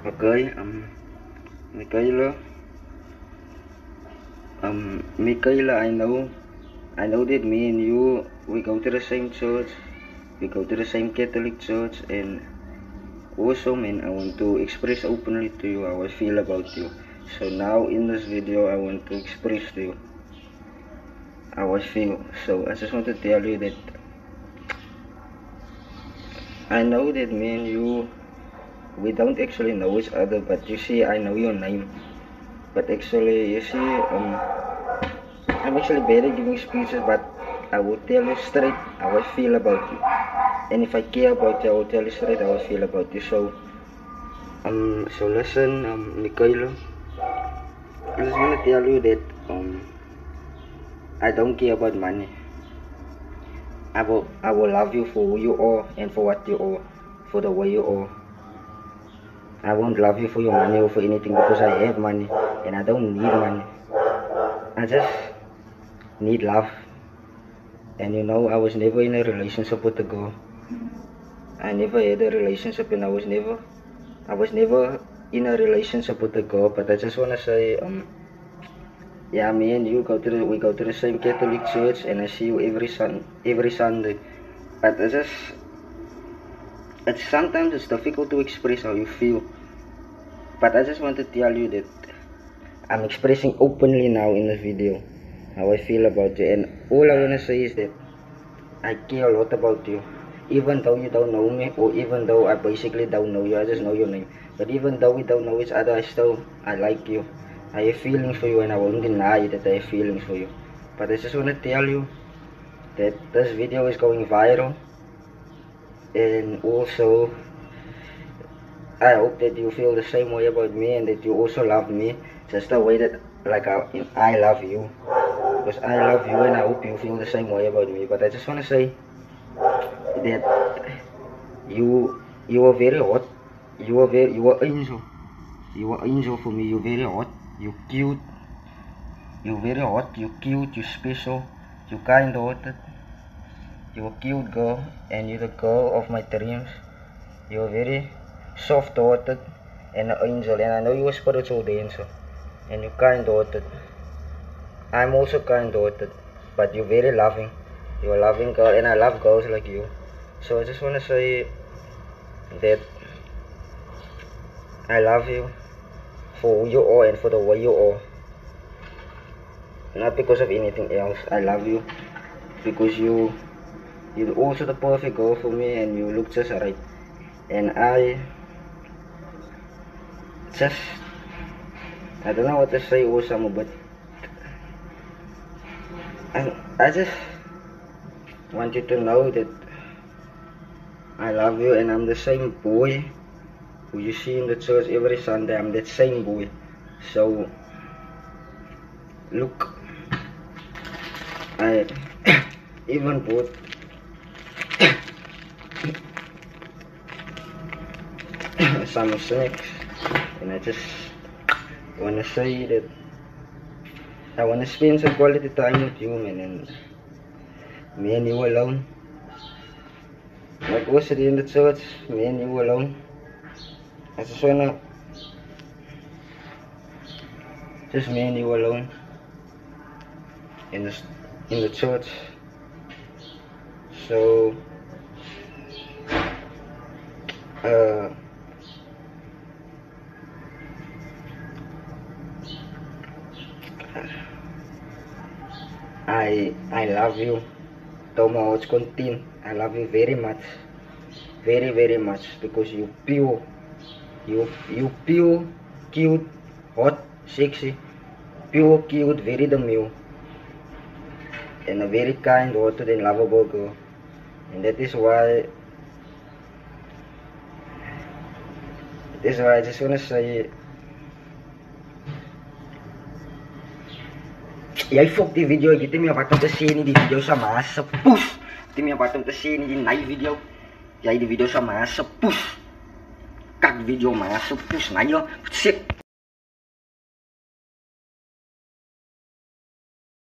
Okay, Michaela, Michaela, I know that me and you, we go to the same church, we go to the same Catholic church, and also, man, I want to express openly to you how I feel about you. So now in this video, I want to express to you how I feel. So I just want to tell you that I know that me and you, we don't actually know each other, but you see, I know your name. But actually, you see, I'm actually better giving speeches, but I will tell you straight how I feel about you. And if I care about you, I will tell you straight how I feel about you. So listen, Michaela, I just want to tell you that, I don't care about money. I will love you for who you are and for what you are, for the way you are. I won't love you for your money or for anything because I have money and I don't need money. I just need love. And you know, I was never in a relationship with a girl. I never had a relationship, and I was never in a relationship with a girl. But I just wanna say, yeah, me and you we go to the same Catholic church, and I see you every Sunday. But sometimes it's difficult to express how you feel. But I just want to tell you that I'm expressing openly now in this video how I feel about you, and all I wanna say is that I care a lot about you. Even though you don't know me, or even though I basically don't know you, I just know your name. But even though we don't know each other, I like you. I have feelings for you, and I won't deny that I have feelings for you. But I just want to tell you that this video is going viral, and also I hope that you feel the same way about me, and that you also love me just the way that I love you. Because I love you, and I hope you feel the same way about me. But I just want to say that you are very hot. You are angel. You are angel for me. You're very hot. You're cute. You're very hot. You're cute. You're special. You're kind-hearted. You're a cute girl, and you're the girl of my dreams. You're very soft-hearted and an angel. And I know you're a spiritual dancer, and you're kind-hearted. I'm also kind-hearted, but you're very loving. You're a loving girl, and I love girls like you. So I just want to say that I love you for who you are and for the way you are. Not because of anything else. I love you because you're also the perfect girl for me, and you look just right. And I don't know what to say also, but I just want you to know that I love you, and I'm the same boy who you see in the church every Sunday. I'm that same boy. So look, I even bought some snacks, and I just want to say that I want to spend some quality time with you, man, and me and you alone. Like was it in the church, me and you alone. I just wanna, just me and you alone in the church. So I love you. Toma heart's content. I love you very much, very much, because you pure, you pure, cute, hot, sexy, pure, cute, very demure, and a very kind-hearted and lovable girl. And that is why I just wanna say, jy fok die video, jy het nie meer wat om te sê nie, die video sa maas se poes. Jy het nie meer wat om te sê nie, die naai video. Jy die video sa maas se poes. Kak video maas se poes, naai, sê.